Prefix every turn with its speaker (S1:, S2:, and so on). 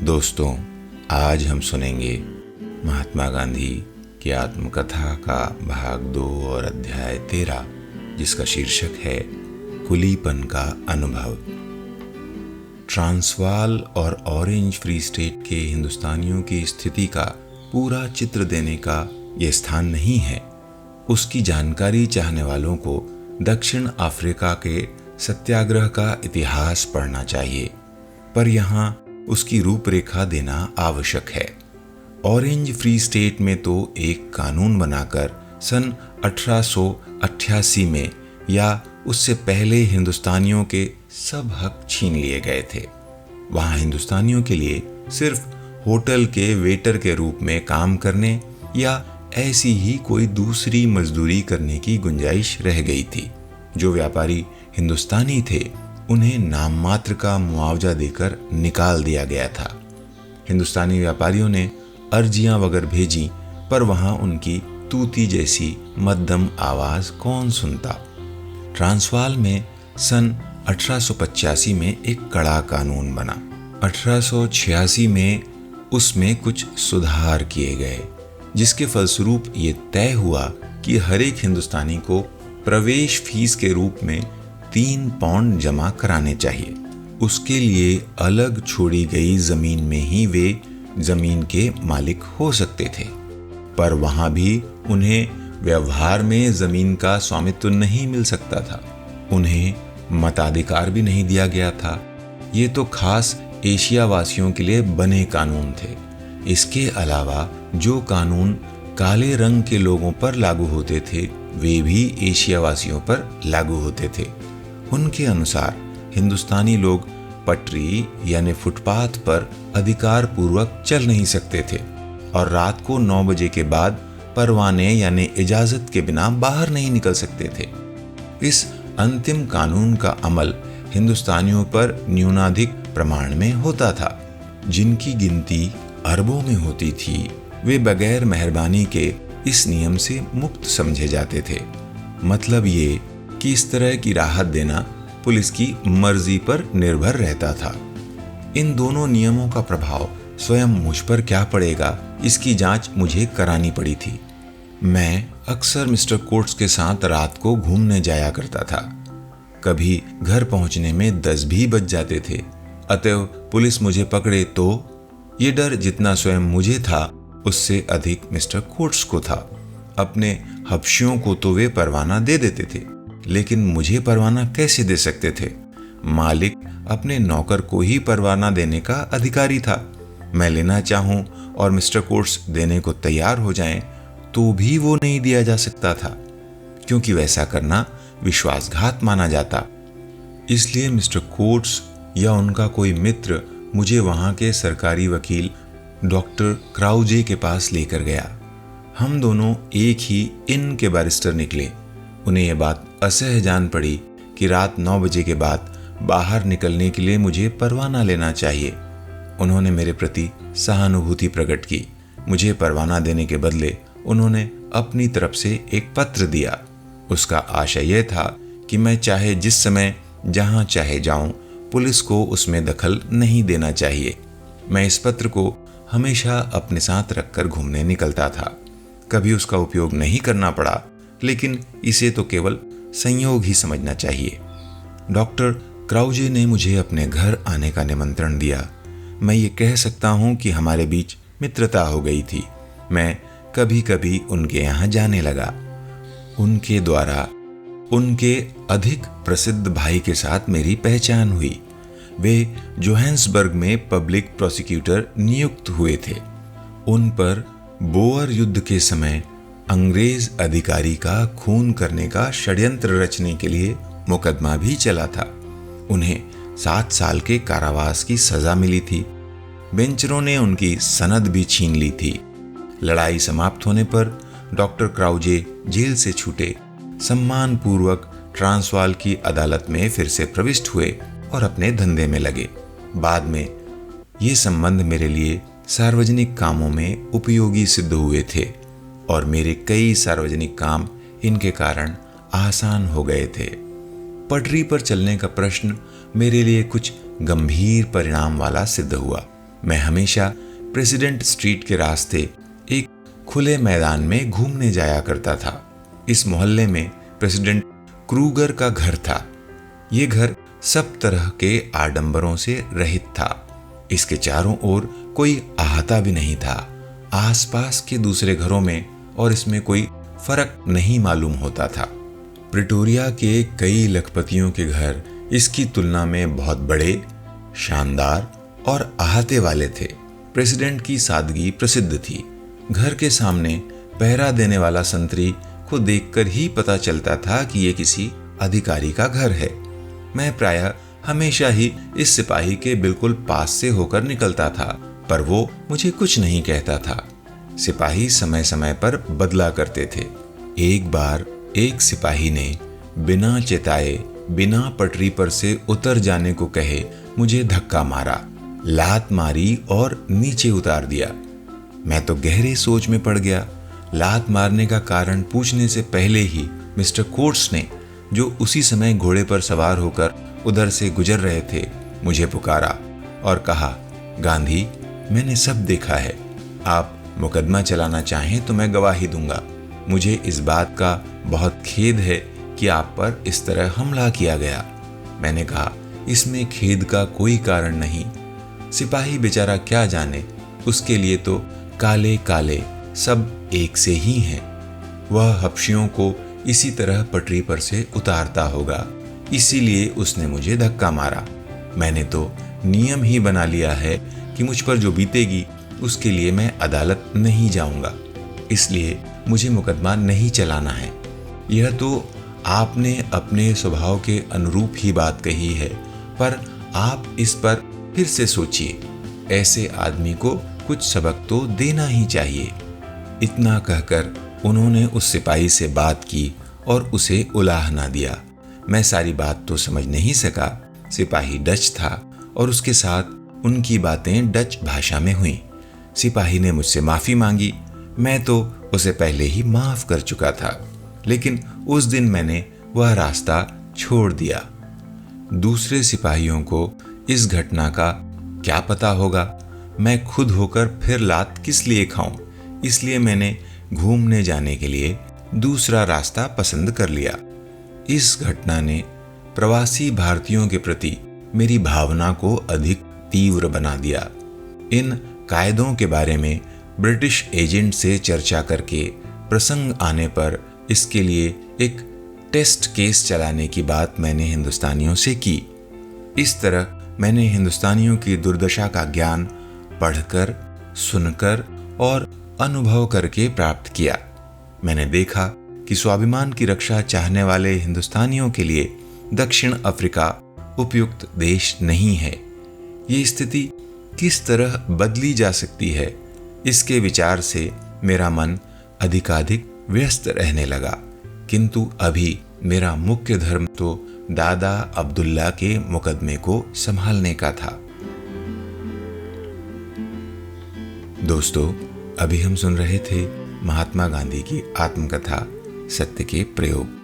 S1: दोस्तों, आज हम सुनेंगे महात्मा गांधी की आत्मकथा का भाग 2 और अध्याय 13, जिसका शीर्षक है कुलीपन का अनुभव। ट्रांसवाल और ऑरेंज फ्री स्टेट के हिंदुस्तानियों की स्थिति का पूरा चित्र देने का यह स्थान नहीं है। उसकी जानकारी चाहने वालों को दक्षिण अफ्रीका के सत्याग्रह का इतिहास पढ़ना चाहिए, पर यहाँ उसकी रूपरेखा देना आवश्यक है। ऑरेंज फ्री स्टेट में तो एक कानून बनाकर सन 1888 में या उससे पहले हिंदुस्तानियों के सब हक छीन लिए गए थे। वहाँ हिंदुस्तानियों के लिए सिर्फ होटल के वेटर के रूप में काम करने या ऐसी ही कोई दूसरी मजदूरी करने की गुंजाइश रह गई थी। जो व्यापारी हिंदुस्तानी थे उन्हें नाम मात्र का मुआवजा देकर निकाल दिया गया था। हिंदुस्तानी व्यापारियों ने अर्जियां वगैरह भेजी, पर वहां उनकी तूती जैसी मध्यम आवाज कौन सुनता। ट्रांसवाल में सन 1885 में एक कड़ा कानून बना। 1886 में उसमें कुछ सुधार किए गए, जिसके फलस्वरूप ये तय हुआ कि हर एक हिंदुस्तानी को प्रवेश फीस के रूप में 3 पाउंड जमा कराने चाहिए। उसके लिए अलग छोड़ी गई जमीन में ही वे जमीन के मालिक हो सकते थे, पर वहां भी उन्हें व्यवहार में जमीन का स्वामित्व नहीं मिल सकता था। उन्हें मताधिकार भी नहीं दिया गया था। ये तो खास एशिया वासियों के लिए बने कानून थे। इसके अलावा जो कानून काले रंग के लोगों पर लागू होते थे, वे भी एशिया वासियों पर लागू होते थे। उनके अनुसार हिंदुस्तानी लोग पटरी यानी फुटपाथ पर अधिकार पूर्वक चल नहीं सकते थे और रात को 9 बजे के बाद परवाने यानी इजाजत के बिना बाहर नहीं निकल सकते थे। इस अंतिम कानून का अमल हिंदुस्तानियों पर न्यूनाधिक प्रमाण में होता था। जिनकी गिनती अरबों में होती थी, वे बगैर मेहरबानी के इस नियम से मुक्त समझे जाते थे। मतलब ये कि इस तरह की राहत देना पुलिस की मर्जी पर निर्भर रहता था। इन दोनों नियमों का प्रभाव स्वयं मुझ पर क्या पड़ेगा, इसकी जांच मुझे करानी पड़ी थी। मैं अक्सर मिस्टर कोट्स के साथ रात को घूमने जाया करता था। कभी घर पहुंचने में 10 भी बज जाते थे। अतएव पुलिस मुझे पकड़े तो ये डर जितना स्वयं मुझे था, उससे अधिक मिस्टर कोट्स को था। अपने हबशियों को तो वे परवाना दे देते थे, लेकिन मुझे परवाना कैसे दे सकते थे? मालिक अपने नौकर को ही परवाना देने का अधिकारी था। मैं लेना चाहूं और मिस्टर कोट्स देने को तैयार हो जाएं, तो भी वो नहीं दिया जा सकता था, क्योंकि वैसा करना विश्वासघात माना जाता। इसलिए मिस्टर कोट्स या उनका कोई मित्र मुझे वहां के सरकारी वकील डॉक्टर क्राउजे के पास लेकर गया। हम दोनों एक ही इन के बैरिस्टर निकले। उन्हें यह बात असह्य जान पड़ी कि रात 9 बजे के बाद बाहर निकलने के लिए मुझे परवाना लेना चाहिए। उन्होंने मेरे प्रति सहानुभूति प्रकट की। मुझे परवाना देने के बदले उन्होंने अपनी तरफ से एक पत्र दिया। उसका आशय यह था कि मैं चाहे जिस समय जहां चाहे जाऊं, पुलिस को उसमें दखल नहीं देना चाहिए। मैं इस पत्र को हमेशा अपने साथ रखकर घूमने निकलता था। कभी उसका उपयोग नहीं करना पड़ा, लेकिन इसे तो केवल संयोग ही समझना चाहिए। डॉक्टर क्राउजे ने मुझे अपने घर आने का निमंत्रण दिया। मैं ये कह सकता हूँ कि हमारे बीच मित्रता हो गई थी। मैं कभी कभी उनके यहाँ जाने लगा। उनके द्वारा उनके अधिक प्रसिद्ध भाई के साथ मेरी पहचान हुई। वे जोहान्सबर्ग में पब्लिक प्रोसिक्यूटर नियुक्त हुए थे। उन पर बोअर युद्ध के समय अंग्रेज अधिकारी का खून करने का षड्यंत्र रचने के लिए मुकदमा भी चला था। उन्हें 7 साल के कारावास की सजा मिली थी। बेंचरों ने उनकी सनद भी छीन ली थी। लड़ाई समाप्त होने पर डॉक्टर क्राउजे जेल से छूटे, सम्मान पूर्वक ट्रांसवाल की अदालत में फिर से प्रविष्ट हुए और अपने धंधे में लगे। बाद में ये संबंध मेरे लिए सार्वजनिक कामों में उपयोगी सिद्ध हुए थे और मेरे कई सार्वजनिक काम इनके कारण आसान हो गए थे। पटरी पर चलने का प्रश्न मेरे लिए कुछ गंभीर परिणाम वाला सिद्ध हुआ। मैं हमेशा प्रेसिडेंट स्ट्रीट के रास्ते एक खुले मैदान में घूमने जाया करता था। इस मोहल्ले में प्रेसिडेंट क्रूगर का घर था। ये घर सब तरह के आडंबरों से रहित था। इसके चारों ओर कोई अहाता भी नहीं था। आसपास के दूसरे घरों में और इसमें कोई फर्क नहीं मालूम होता था। प्रिटोरिया के कई लखपतियों के घर इसकी तुलना में बहुत बड़े, शानदार और अहाते वाले थे। प्रेसिडेंट की सादगी प्रसिद्ध थी। घर के सामने पहरा देने वाला संतरी को देखकर ही पता चलता था कि ये किसी अधिकारी का घर है। मैं प्रायः हमेशा ही इस सिपाही के बिल्कुल पास से होकर निकलता था, पर वो मुझे कुछ नहीं कहता था। सिपाही समय समय पर बदला करते थे। एक बार एक सिपाही ने बिना चेताए, बिना पटरी पर से उतर जाने को कहे मुझे धक्का मारा, लात मारी और नीचे उतार दिया। मैं तो गहरे सोच में पड़ गया। लात मारने का कारण पूछने से पहले ही मिस्टर कोट्स ने, जो उसी समय घोड़े पर सवार होकर उधर से गुजर रहे थे, मुझे पुकारा और कहा, गांधी, मैंने सब देखा है। आप मुकदमा चलाना चाहें तो मैं गवाही दूंगा। मुझे इस बात का बहुत खेद है कि आप पर इस तरह हमला किया गया। मैंने कहा, इसमें खेद का कोई कारण नहीं। सिपाही बेचारा क्या जाने, उसके लिए तो काले काले सब एक से ही हैं। वह हबशियों को इसी तरह पटरी पर से उतारता होगा, इसीलिए उसने मुझे धक्का मारा। मैंने तो नियम ही बना लिया है कि मुझ पर जो बीतेगी उसके लिए मैं अदालत नहीं जाऊंगा, इसलिए मुझे मुकदमा नहीं चलाना है। यह तो आपने अपने स्वभाव के अनुरूप ही बात कही है, पर आप इस पर फिर से सोचिए। ऐसे आदमी को कुछ सबक तो देना ही चाहिए। इतना कहकर उन्होंने उस सिपाही से बात की और उसे उलाहना दिया। मैं सारी बात तो समझ नहीं सका। सिपाही डच था और उसके साथ उनकी बातें डच भाषा में हुई। सिपाही ने मुझसे माफ़ी मांगी। मैं तो उसे पहले ही माफ़ कर चुका था, लेकिन उस दिन मैंने वह रास्ता छोड़ दिया। दूसरे सिपाहियों को इस घटना का क्या पता होगा। मैं खुद होकर फिर लात किस लिए खाऊं, इसलिए मैंने घूमने जाने के लिए दूसरा रास्ता पसंद कर लिया। इस घटना ने प्रवासी भारतीयों के प्रति मेरी भावना को अधिक तीव्र बना दिया। इन कायदों के बारे में ब्रिटिश एजेंट से चर्चा करके प्रसंग आने पर इसके लिए एक टेस्ट केस चलाने की बात मैंने हिंदुस्तानियों से की। इस तरह मैंने हिंदुस्तानियों की दुर्दशा का ज्ञान पढ़कर, सुनकर और अनुभव करके प्राप्त किया। मैंने देखा कि स्वाभिमान की रक्षा चाहने वाले हिंदुस्तानियों के लिए दक्षिण अफ्रीका उपयुक्त देश नहीं है। ये स्थिति किस तरह बदली जा सकती है, इसके विचार से मेरा मन अधिकाधिक व्यस्त रहने लगा। किंतु अभी मेरा मुख्य धर्म तो दादा अब्दुल्ला के मुकदमे को संभालने का था। दोस्तों, अभी हम सुन रहे थे महात्मा गांधी की आत्मकथा सत्य के प्रयोग।